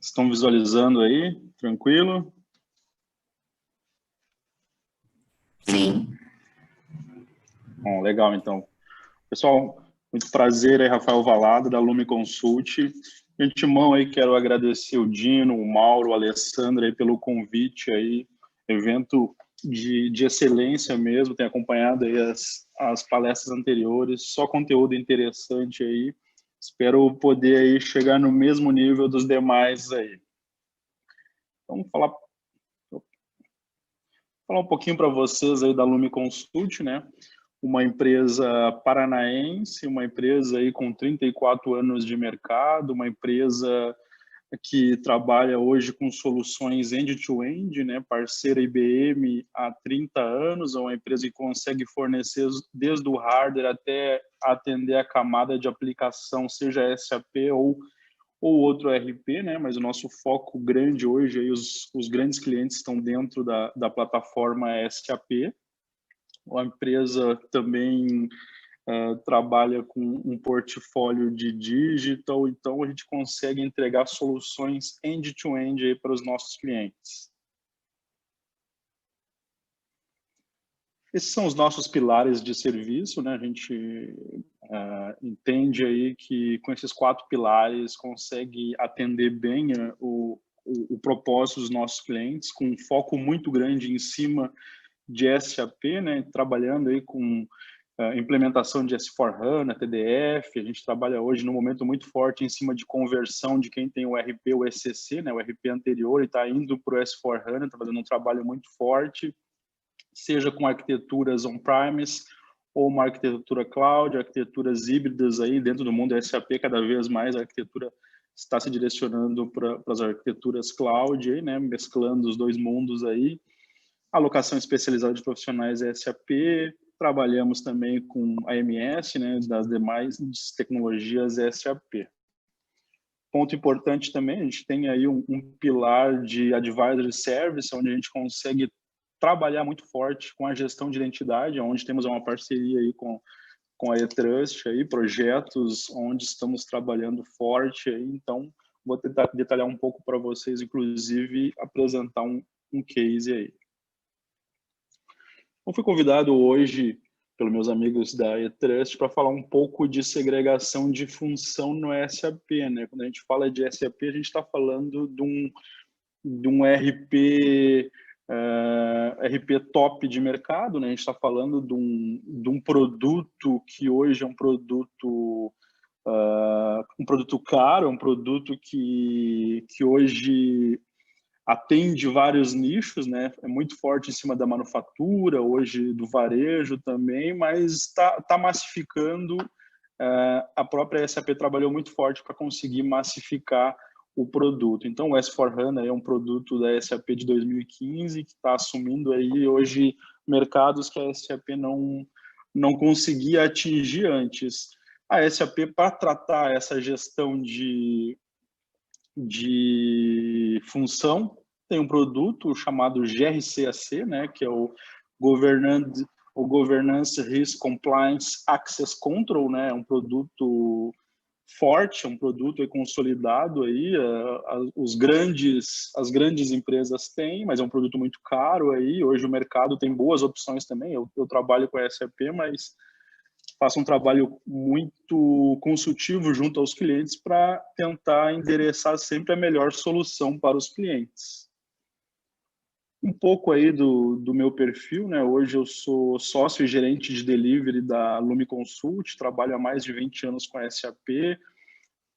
Estão visualizando aí? Tranquilo? Sim. Bom, legal, então. Pessoal, muito prazer aí, Rafael Valado, da Lume Consult. De antemão aí, quero agradecer o Dino, o Mauro, o Alessandro aí pelo convite aí, evento de excelência mesmo, tenho acompanhado aí as palestras anteriores, só conteúdo interessante aí. Espero poder aí chegar no mesmo nível dos demais aí. Vamos falar um pouquinho para vocês aí da Lume Consult, né? Uma empresa paranaense, uma empresa aí com 34 anos de mercado, uma empresa que trabalha hoje com soluções end-to-end, né? Parceira IBM há 30 anos, é uma empresa que consegue fornecer desde o hardware até atender a camada de aplicação, seja SAP ou outro ERP, né? Mas o nosso foco grande hoje, aí, os grandes clientes estão dentro da plataforma SAP. A empresa também trabalha com um portfólio de digital, então a gente consegue entregar soluções end-to-end aí para os nossos clientes. Esses são os nossos pilares de serviço, né? A gente entende aí que com esses 4 pilares consegue atender bem o propósito dos nossos clientes, com um foco muito grande em cima de SAP, né? Trabalhando aí com implementação de S4HANA, TDF, a gente trabalha hoje num momento muito forte em cima de conversão de quem tem o RP, o ECC, né? O RP anterior e está indo para o S4HANA, está fazendo um trabalho muito forte, seja com arquiteturas on-premise ou uma arquitetura cloud, arquiteturas híbridas aí dentro do mundo SAP, cada vez mais a arquitetura está se direcionando para as arquiteturas cloud, aí, né? Mesclando os dois mundos aí. Alocação especializada de profissionais SAP, trabalhamos também com AMS, né, das demais tecnologias SAP. Ponto importante também, a gente tem aí um pilar de Advisory Service, onde a gente consegue trabalhar muito forte com a gestão de identidade, onde temos uma parceria aí com a eTrust, aí, projetos onde estamos trabalhando forte, aí, então vou tentar detalhar um pouco para vocês, inclusive apresentar um case aí. Eu fui convidado hoje pelos meus amigos da eTrust para falar um pouco de segregação de função no SAP, né? Quando a gente fala de SAP, a gente está falando de um RP, RP top de mercado, né? A gente está falando de um produto que hoje é um produto caro, um produto que hoje atende vários nichos, né? É muito forte em cima da manufatura, hoje do varejo também, mas está massificando. A própria SAP trabalhou muito forte para conseguir massificar o produto. Então, o S4HANA é um produto da SAP de 2015 que está assumindo aí hoje mercados que a SAP não conseguia atingir antes. A SAP, para tratar essa gestão de função, tem um produto chamado GRCAC, né, que é o Governance Risk Compliance Access Control, né, é um produto forte, é um produto consolidado aí, as grandes empresas têm, mas é um produto muito caro aí, hoje o mercado tem boas opções também, eu trabalho com a SAP, mas faço um trabalho muito consultivo junto aos clientes para tentar endereçar sempre a melhor solução para os clientes. Um pouco aí do meu perfil, né? Hoje eu sou sócio e gerente de delivery da Lume Consult, trabalho há mais de 20 anos com a SAP,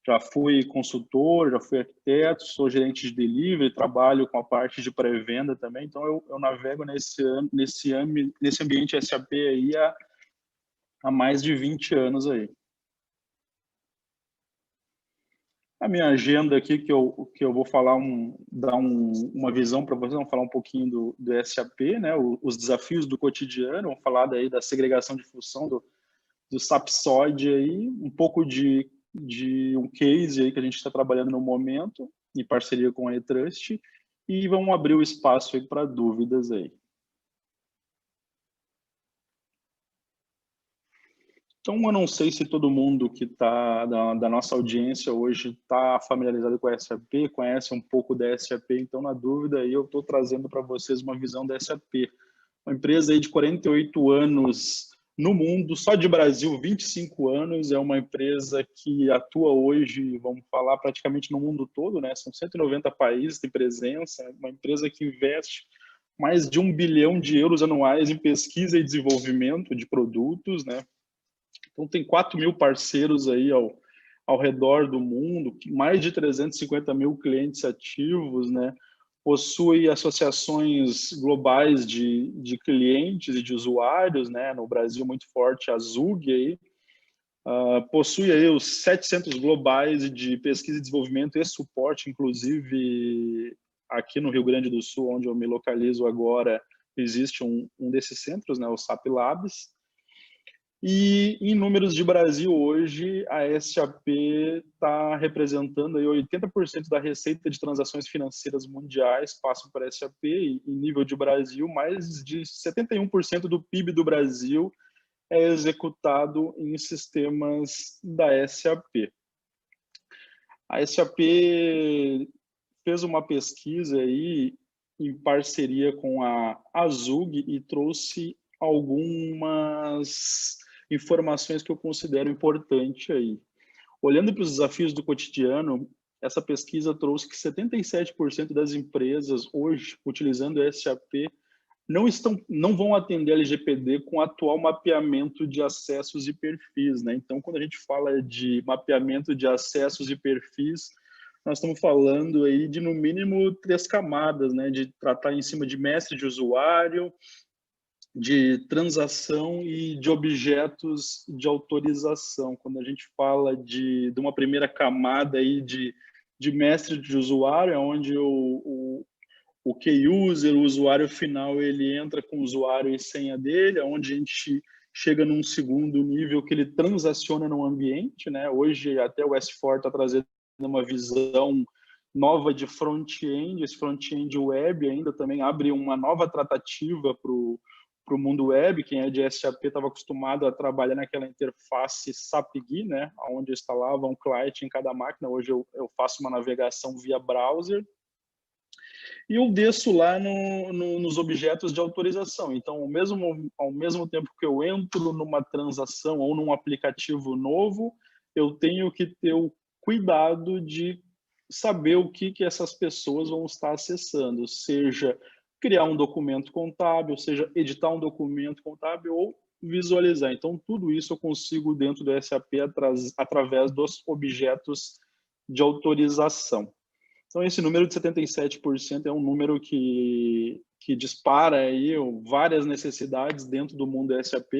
já fui consultor, já fui arquiteto, sou gerente de delivery, trabalho com a parte de pré-venda também, então eu navego nesse ambiente SAP aí há mais de 20 anos aí. A minha agenda aqui, que eu vou falar, dar uma visão para vocês, vamos falar um pouquinho do SAP, né? Os desafios do cotidiano, vamos falar daí da segregação de função do Sapsod aí, um pouco de um case aí que a gente está trabalhando no momento, em parceria com a eTrust, e vamos abrir o espaço aí para dúvidas aí. Então, eu não sei se todo mundo que está da nossa audiência hoje está familiarizado com a SAP, conhece um pouco da SAP, então, na dúvida, eu estou trazendo para vocês uma visão da SAP. Uma empresa aí de 48 anos no mundo, só de Brasil 25 anos, é uma empresa que atua hoje, vamos falar, praticamente no mundo todo, né? São 190 países de presença, uma empresa que investe mais de 1 bilhão de euros anuais em pesquisa e desenvolvimento de produtos, né? Então, tem 4 mil parceiros aí ao redor do mundo, mais de 350 mil clientes ativos, né? Possui associações globais de clientes e de usuários, né? No Brasil, muito forte a ZUG aí. Possui aí os 700 globais de pesquisa e desenvolvimento e suporte, inclusive aqui no Rio Grande do Sul, onde eu me localizo agora, existe um desses centros, né? O SAP Labs. E em números de Brasil hoje, a SAP está representando aí 80% da receita de transações financeiras mundiais passam por SAP, e em nível de Brasil, mais de 71% do PIB do Brasil é executado em sistemas da SAP. A SAP fez uma pesquisa aí em parceria com a Azug e trouxe algumas informações que eu considero importante aí. Olhando para os desafios do cotidiano, essa pesquisa trouxe que 77% das empresas hoje, utilizando o SAP, não vão atender LGPD com o atual mapeamento de acessos e perfis, né? Então, quando a gente fala de mapeamento de acessos e perfis, nós estamos falando aí de, no mínimo, 3 camadas, né? De tratar em cima de mestre de usuário, de transação e de objetos de autorização. Quando a gente fala de uma primeira camada aí de mestre de usuário, é onde o key user, o usuário final, ele entra com o usuário e senha dele, onde a gente chega num segundo nível que ele transaciona no ambiente, né? Hoje até o S4 está trazendo uma visão nova de front-end, esse front-end web ainda também abre uma nova tratativa para o mundo web. Quem é de SAP estava acostumado a trabalhar naquela interface SAP-GUI, né? Onde eu instalava um client em cada máquina. Hoje eu faço uma navegação via browser e eu desço lá nos objetos de autorização. Então, ao mesmo tempo que eu entro numa transação ou num aplicativo novo, eu tenho que ter o cuidado de saber o que essas pessoas vão estar acessando, seja criar um documento contábil, seja editar um documento contábil ou visualizar. Então, tudo isso eu consigo dentro do SAP através dos objetos de autorização. Então, esse número de 77% é um número que dispara aí várias necessidades dentro do mundo SAP.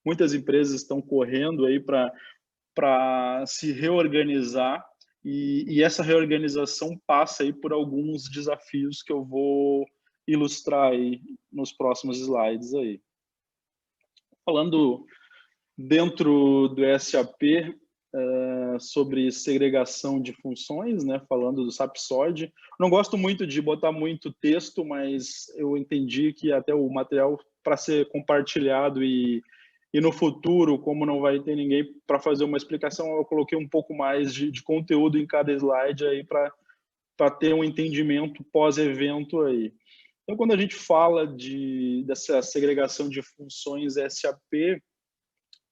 Muitas empresas estão correndo aí para se reorganizar, e essa reorganização passa aí por alguns desafios que eu vou ilustrar aí nos próximos slides aí. Falando dentro do SAP, sobre segregação de funções, né, falando do SAP-SOD. Não gosto muito de botar muito texto, mas eu entendi que até o material para ser compartilhado e no futuro, como não vai ter ninguém para fazer uma explicação, eu coloquei um pouco mais de conteúdo em cada slide aí para ter um entendimento pós-evento aí. Então, quando a gente fala dessa segregação de funções SAP,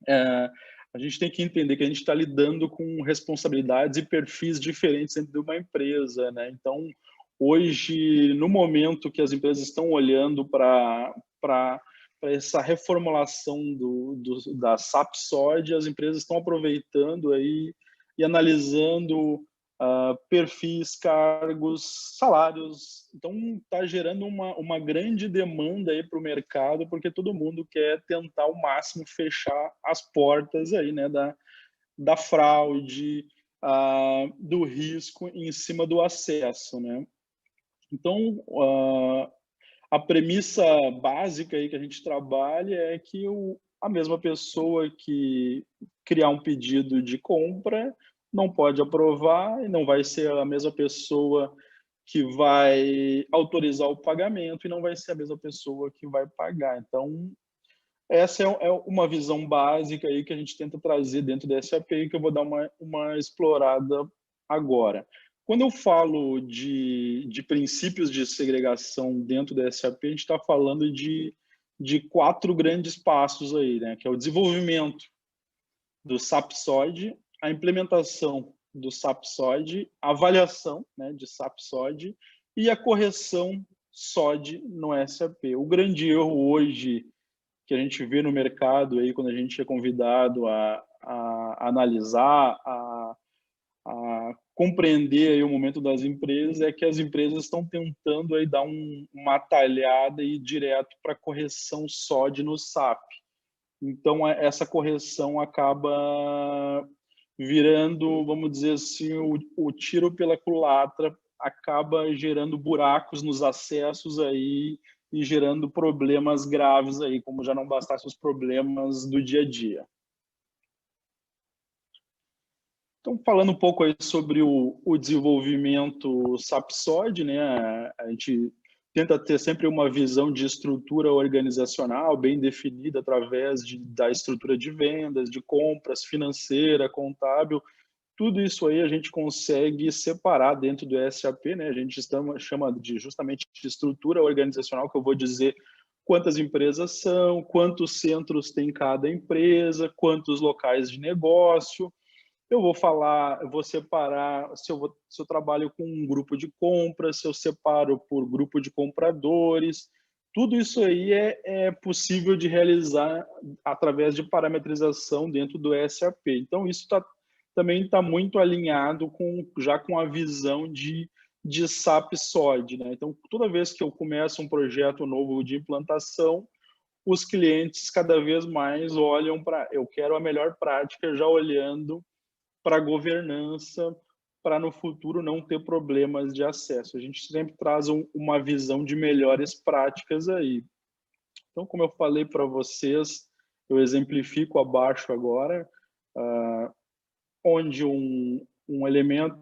a gente tem que entender que a gente está lidando com responsabilidades e perfis diferentes dentro de uma empresa, né? Então, hoje, no momento que as empresas estão olhando para essa reformulação da SAP-SOD, as empresas estão aproveitando aí e analisando perfis, cargos, salários. Então, está gerando uma grande demanda aí para o mercado, porque todo mundo quer tentar ao máximo fechar as portas aí, né, da fraude, do risco em cima do acesso, né? Então, a premissa básica aí que a gente trabalha é que a mesma pessoa que criar um pedido de compra não pode aprovar, e não vai ser a mesma pessoa que vai autorizar o pagamento, e não vai ser a mesma pessoa que vai pagar. Então, essa é uma visão básica aí que a gente tenta trazer dentro da SAP e que eu vou dar uma explorada agora. Quando eu falo de princípios de segregação dentro da SAP, a gente está falando de 4 grandes passos aí, né? Que é o desenvolvimento do SAP-SOD, a implementação do SAP-SOD, a avaliação, né, de SAP-SOD e a correção SOD no SAP. O grande erro hoje que a gente vê no mercado aí quando a gente é convidado a analisar, a compreender aí o momento das empresas é que as empresas estão tentando aí dar uma atalhada e ir direto para correção SOD no SAP. Então essa correção acaba virando, vamos dizer assim, o tiro pela culatra, acaba gerando buracos nos acessos aí e gerando problemas graves aí, como já não bastassem os problemas do dia a dia. Então, falando um pouco aí sobre o desenvolvimento SAP-SOD, né? A gente tenta ter sempre uma visão de estrutura organizacional bem definida através da estrutura de vendas, de compras, financeira, contábil. Tudo isso aí a gente consegue separar dentro do SAP, né? A gente chama justamente de estrutura organizacional, que eu vou dizer quantas empresas são, quantos centros tem cada empresa, quantos locais de negócio. Eu vou separar se eu trabalho com um grupo de compras, se eu separo por grupo de compradores. Tudo isso aí é possível de realizar através de parametrização dentro do SAP. Então, isso também está muito alinhado já com a visão de SAP-SOD, né? Então, toda vez que eu começo um projeto novo de implantação, os clientes cada vez mais olham para... Eu quero a melhor prática já olhando para a governança, para no futuro não ter problemas de acesso. A gente sempre traz uma visão de melhores práticas aí. Então, como eu falei para vocês, eu exemplifico abaixo agora, onde um elemento,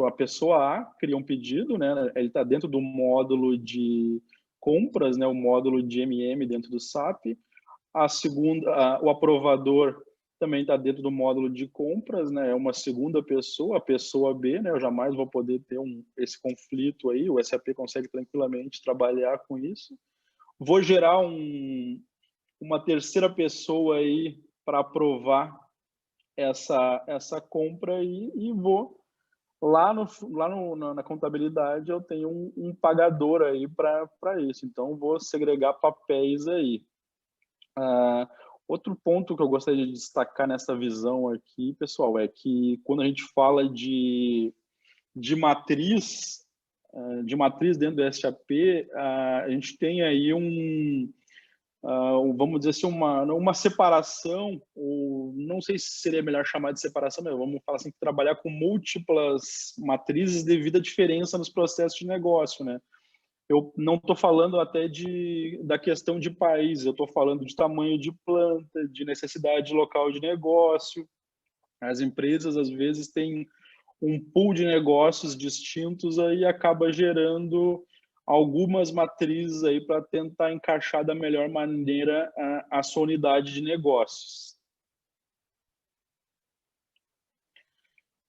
a pessoa A cria um pedido, né? Ele está dentro do módulo de compras, né? O módulo de MM dentro do SAP. O aprovador também está dentro do módulo de compras, né? É uma segunda pessoa, a pessoa B, né? Eu jamais vou poder ter esse conflito aí, o SAP consegue tranquilamente trabalhar com isso. Vou gerar uma terceira pessoa aí para aprovar essa compra e vou na contabilidade eu tenho um pagador aí para isso, então vou segregar papéis aí. Outro ponto que eu gostaria de destacar nessa visão aqui, pessoal, é que quando a gente fala de matriz dentro do SAP, a gente tem aí vamos dizer assim, uma separação, ou não sei se seria melhor chamar de separação, mas vamos falar assim, trabalhar com múltiplas matrizes devido à diferença nos processos de negócio, né? Eu não estou falando até da questão de país, eu estou falando de tamanho de planta, de necessidade local de negócio. As empresas, às vezes, têm um pool de negócios distintos aí acaba gerando algumas matrizes aí para tentar encaixar da melhor maneira a sua unidade de negócios.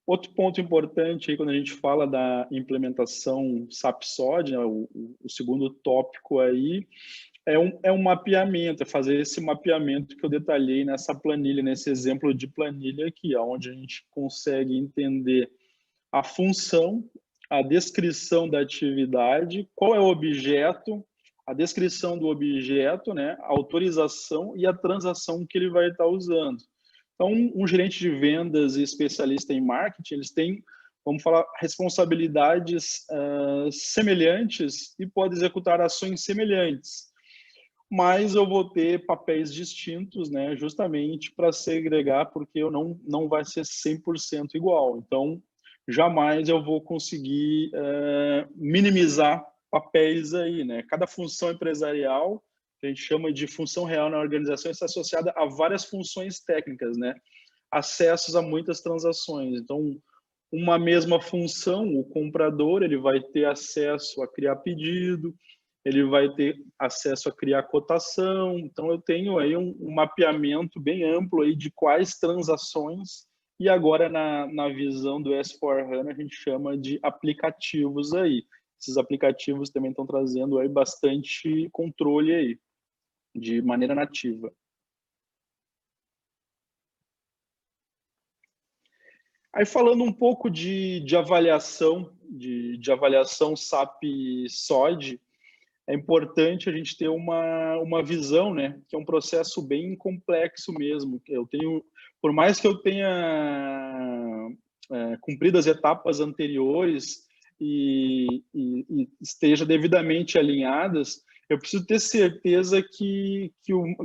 Outro ponto importante aí quando a gente fala da implementação SAP-SOD, né, o segundo tópico aí, é um mapeamento, é fazer esse mapeamento que eu detalhei nessa planilha, nesse exemplo de planilha aqui, onde a gente consegue entender a função, a descrição da atividade, qual é o objeto, a descrição do objeto, né, a autorização e a transação que ele vai estar usando. Então, um gerente de vendas e especialista em marketing, eles têm, vamos falar, responsabilidades semelhantes e podem executar ações semelhantes. Mas eu vou ter papéis distintos, né, justamente para segregar, porque eu não vai ser 100% igual. Então, jamais eu vou conseguir minimizar papéis aí, né? Cada função empresarial, que a gente chama de função real na organização, está associada a várias funções técnicas, né? Acessos a muitas transações. Então, uma mesma função, o comprador, ele vai ter acesso a criar pedido, ele vai ter acesso a criar cotação. Então, eu tenho aí um mapeamento bem amplo aí de quais transações, e agora na visão do S4HANA a gente chama de aplicativos aí. Esses aplicativos também estão trazendo aí bastante controle aí, de maneira nativa. Aí falando um pouco de avaliação, de avaliação SAP SOD, é importante a gente ter uma visão, né? Que é um processo bem complexo mesmo. Eu tenho, por mais que eu tenha cumprido as etapas anteriores e esteja devidamente alinhadas, eu preciso ter certeza que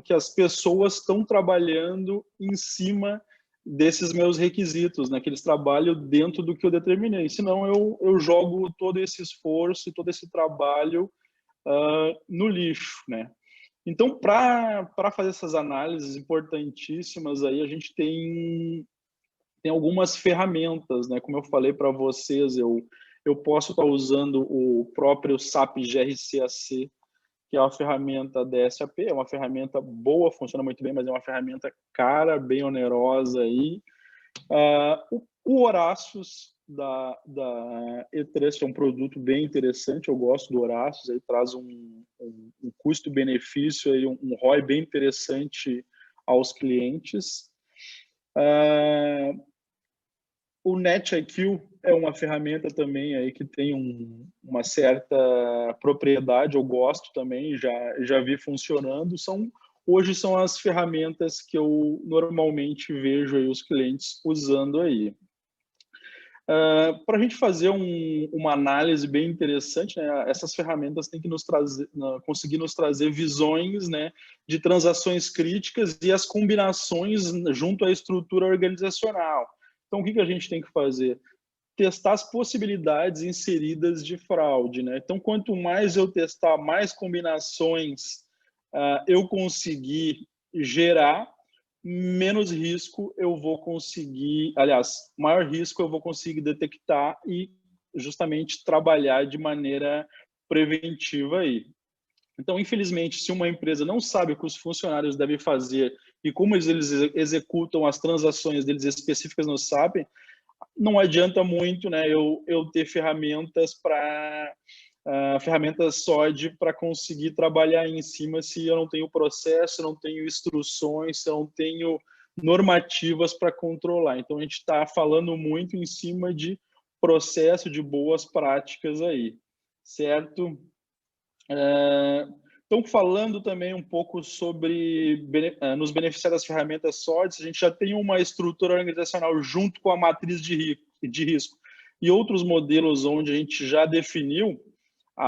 as pessoas estão trabalhando em cima desses meus requisitos, né? Que eles trabalham dentro do que eu determinei. Senão eu jogo todo esse esforço e todo esse trabalho no lixo, né? Então, para fazer essas análises importantíssimas, aí a gente tem algumas ferramentas, né? Como eu falei para vocês, eu posso estar usando o próprio SAP GRCAC, que é uma ferramenta da SAP, é uma ferramenta boa, funciona muito bem, mas é uma ferramenta cara, bem onerosa aí. O Horácios da E3, que é um produto bem interessante, eu gosto do Horácios, aí traz um custo-benefício, aí um ROI bem interessante aos clientes. O NetIQ é uma ferramenta também aí que tem uma certa propriedade, eu gosto também, já vi funcionando. Hoje são as ferramentas que eu normalmente vejo aí os clientes usando aí. Para a gente fazer uma análise bem interessante, né, essas ferramentas têm que conseguir nos trazer visões, né, de transações críticas e as combinações junto à estrutura organizacional. Então, o que a gente tem que fazer? Testar as possibilidades inseridas de fraude, né? Então, quanto mais eu testar, mais combinações eu conseguir gerar, menos risco eu vou conseguir, aliás, maior risco eu vou conseguir detectar e justamente trabalhar de maneira preventiva aí. Então, infelizmente, se uma empresa não sabe o que os funcionários devem fazer e como eles executam as transações deles específicas no SAP, não adianta muito, né, eu ter ferramentas ferramentas SOD para conseguir trabalhar em cima se eu não tenho processo, não tenho instruções, se eu não tenho normativas para controlar. Então, a gente está falando muito em cima de processo, de boas práticas aí, certo? Então, falando também um pouco sobre nos beneficiar das ferramentas SODs, a gente já tem uma estrutura organizacional junto com a matriz de risco e outros modelos onde a gente já definiu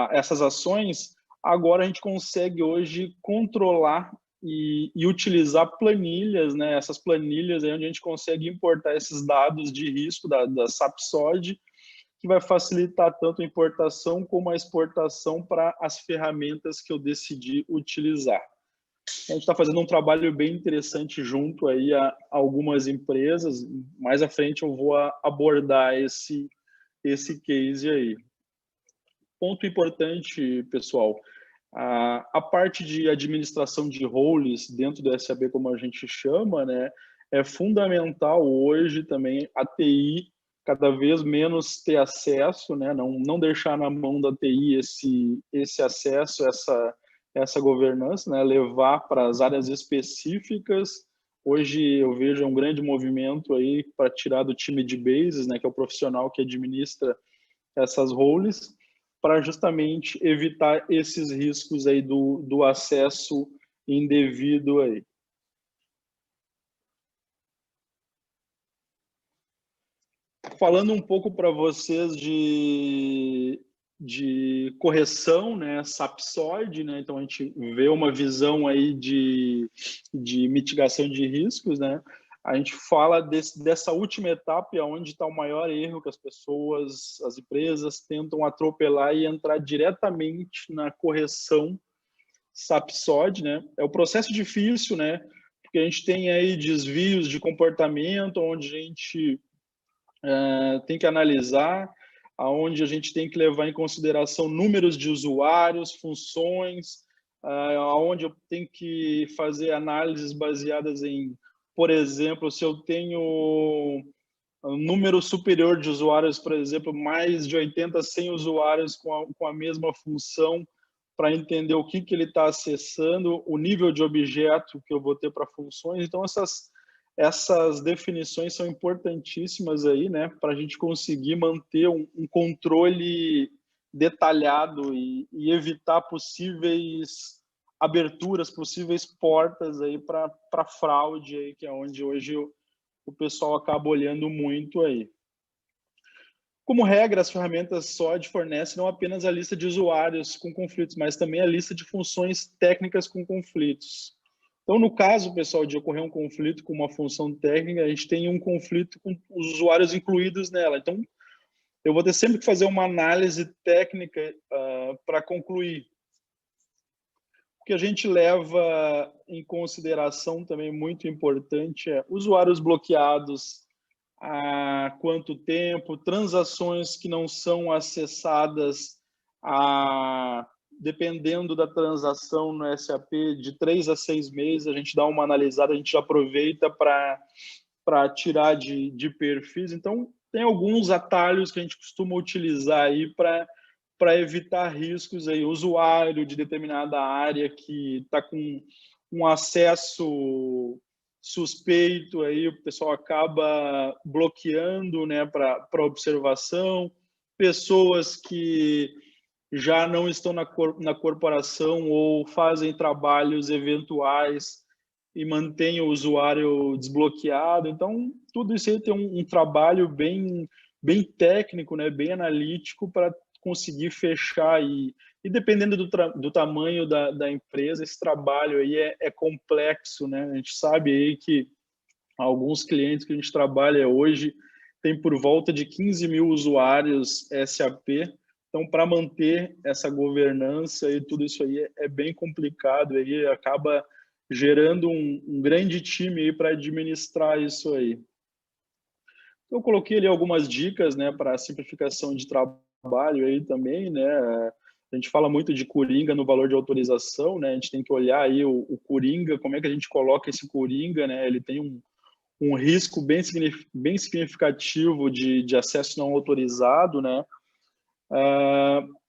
essas ações. Agora a gente consegue hoje controlar e utilizar planilhas, né? Essas planilhas aí onde a gente consegue importar esses dados de risco da SAP SOD, que vai facilitar tanto a importação como a exportação para as ferramentas que eu decidi utilizar. A gente está fazendo um trabalho bem interessante junto aí a algumas empresas. Mais à frente eu vou abordar esse case aí. Ponto importante, pessoal, a parte de administração de roles dentro do SAP, como a gente chama, né, é fundamental hoje também a TI cada vez menos ter acesso, né, não deixar na mão da TI esse acesso, essa governança, né, levar para as áreas específicas. Hoje eu vejo um grande movimento aí para tirar do time de bases, né, que é o profissional que administra essas roles, para justamente evitar esses riscos aí do acesso indevido aí. Falando um pouco para vocês de correção, né, SAP SOD, né, então a gente vê uma visão aí de mitigação de riscos, né, a gente fala dessa última etapa, onde está o maior erro que as pessoas, as empresas tentam atropelar e entrar diretamente na correção SAP SOD, né, é o processo difícil, né, porque a gente tem aí desvios de comportamento, onde a gente tem que analisar, onde a gente tem que levar em consideração números de usuários, funções, onde eu tenho que fazer análises baseadas em, por exemplo, se eu tenho um número superior de usuários, por exemplo, mais de 80, 100 usuários com a mesma função, para entender o que ele está acessando, o nível de objeto que eu vou ter para funções. Então, essas definições são importantíssimas aí, né, para a gente conseguir manter um controle detalhado e evitar possíveis aberturas, possíveis portas aí para fraude aí, que é onde hoje o pessoal acaba olhando muito aí. Como regra, as ferramentas SOD fornecem não apenas a lista de usuários com conflitos, mas também a lista de funções técnicas com conflitos. Então, no caso, pessoal, de ocorrer um conflito com uma função técnica, a gente tem um conflito com os usuários incluídos nela. Então, eu vou ter sempre que fazer uma análise técnica para concluir. O que a gente leva em consideração também muito importante é usuários bloqueados, há quanto tempo, transações que não são acessadas, dependendo da transação no SAP, de 3 a 6 meses, a gente dá uma analisada, a gente aproveita para tirar de perfis. Então, tem alguns atalhos que a gente costuma utilizar aí para evitar riscos aí, usuário de determinada área que está com um acesso suspeito, aí o pessoal acaba bloqueando, né, para observação, pessoas que já não estão na corporação ou fazem trabalhos eventuais e mantêm o usuário desbloqueado. Então, tudo isso aí tem um trabalho bem técnico, né, bem analítico para conseguir fechar e dependendo do tamanho da empresa, esse trabalho aí é complexo, né? A gente sabe aí que alguns clientes que a gente trabalha hoje tem por volta de 15 mil usuários SAP. Então, para manter essa governança e tudo isso aí é bem complicado, aí acaba gerando um grande time aí para administrar isso aí. Eu coloquei ali algumas dicas, né, para simplificação de trabalho aí também, né? A gente fala muito de coringa no valor de autorização, né? A gente tem que olhar aí o coringa, como é que a gente coloca esse coringa, né? Ele tem um risco bem significativo de acesso não autorizado, né?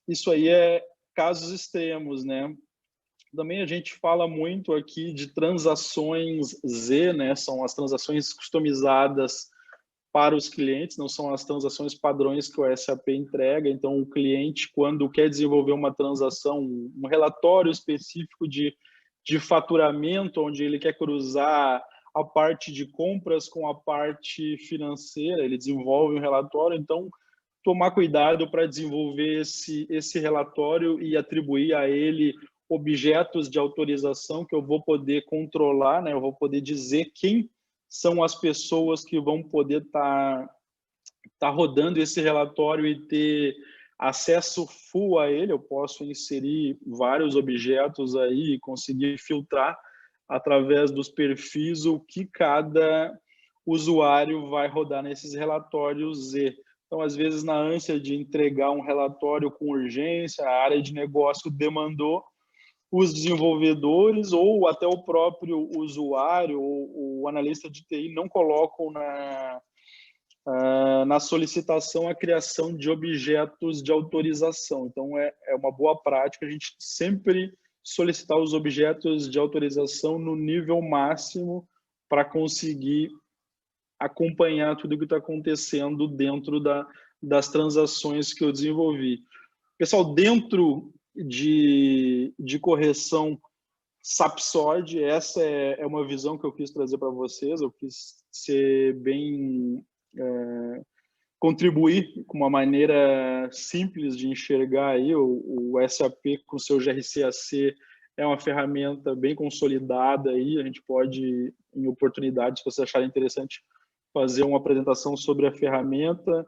Isso aí é casos extremos, né? Também a gente fala muito aqui de transações Z, né? São as transações customizadas para os clientes, não são as transações padrões que o SAP entrega. Então, o cliente, quando quer desenvolver uma transação, um relatório específico de faturamento, onde ele quer cruzar a parte de compras com a parte financeira, ele desenvolve um relatório. Então, tomar cuidado para desenvolver esse relatório e atribuir a ele objetos de autorização que eu vou poder controlar, né? Eu vou poder dizer quem são as pessoas que vão poder tá rodando esse relatório e ter acesso full a ele. Eu posso inserir vários objetos aí e conseguir filtrar através dos perfis o que cada usuário vai rodar nesses relatórios Z. Então, às vezes, na ânsia de entregar um relatório com urgência, a área de negócio demandou, os desenvolvedores ou até o próprio usuário ou o analista de TI não colocam na solicitação a criação de objetos de autorização. Então, é uma boa prática a gente sempre solicitar os objetos de autorização no nível máximo para conseguir acompanhar tudo o que está acontecendo dentro das transações que eu desenvolvi. Pessoal, dentro de correção SAP-SOD, essa é uma visão que eu quis trazer para vocês, eu quis ser bem... contribuir com uma maneira simples de enxergar aí o SAP com seu GRC-AC é uma ferramenta bem consolidada aí, a gente pode, em oportunidades, se vocês acharem interessante, fazer uma apresentação sobre a ferramenta,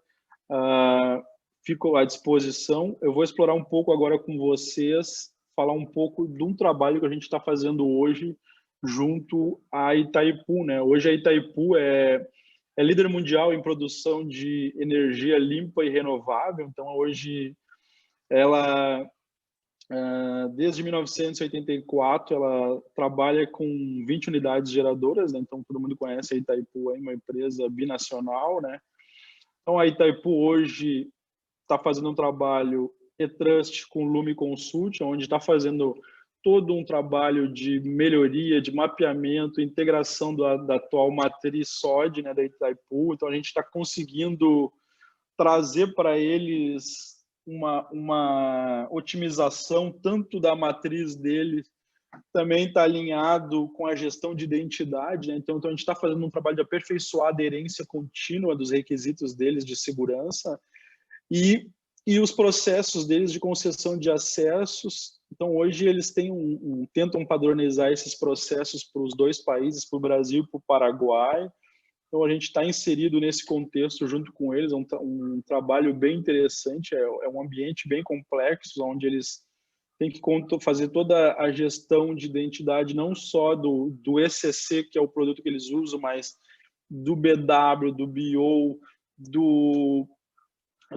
fico à disposição. Eu vou explorar um pouco agora com vocês, falar um pouco de um trabalho que a gente está fazendo hoje junto à Itaipu, né? Hoje a Itaipu é é líder mundial em produção de energia limpa e renovável. Então, hoje, ela, desde 1984, ela trabalha com 20 unidades geradoras, né? Então, todo mundo conhece a Itaipu, é uma empresa binacional, né? Então, a Itaipu hoje está fazendo um trabalho e-trust com o Lume Consult, onde está fazendo todo um trabalho de melhoria, de mapeamento, integração da atual matriz SOD, né, da Itaipu. Então, a gente está conseguindo trazer para eles uma otimização tanto da matriz deles, também está alinhado com a gestão de identidade, né? Então, a gente está fazendo um trabalho de aperfeiçoar a aderência contínua dos requisitos deles de segurança e os processos deles de concessão de acessos. Então, hoje, eles têm tentam padronizar esses processos para os dois países, para o Brasil e para o Paraguai. Então, a gente está inserido nesse contexto junto com eles, um trabalho bem interessante, é um ambiente bem complexo, onde eles têm que fazer toda a gestão de identidade, não só do ECC, que é o produto que eles usam, mas do BW, do BO,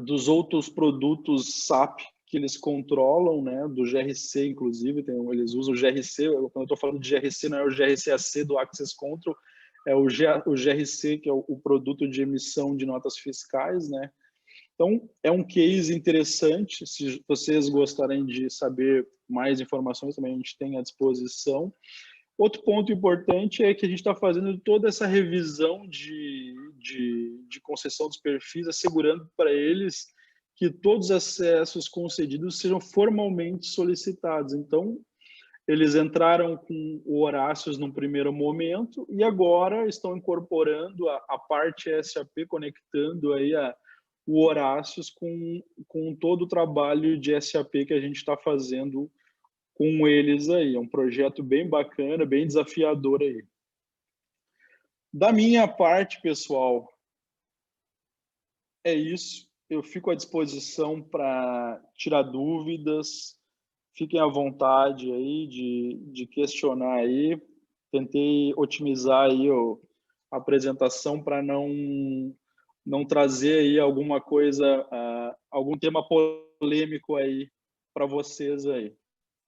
dos outros produtos SAP que eles controlam, né, do GRC, inclusive, eles usam o GRC, quando eu estou falando de GRC, não é o GRCAC do Access Control, é o GRC, que é o produto de emissão de notas fiscais, né? Então, é um case interessante, se vocês gostarem de saber mais informações, também a gente tem à disposição. Outro ponto importante é que a gente está fazendo toda essa revisão de concessão dos perfis, assegurando para eles que todos os acessos concedidos sejam formalmente solicitados. Então, eles entraram com o Horácios num primeiro momento e agora estão incorporando a parte SAP, conectando aí o Horácios com todo o trabalho de SAP que a gente está fazendo com eles aí. É um projeto bem bacana, bem desafiador aí. Da minha parte, pessoal, é isso. Eu fico à disposição para tirar dúvidas. Fiquem à vontade aí de questionar aí. Tentei otimizar aí a apresentação para não trazer aí alguma coisa, algum tema polêmico aí para vocês aí.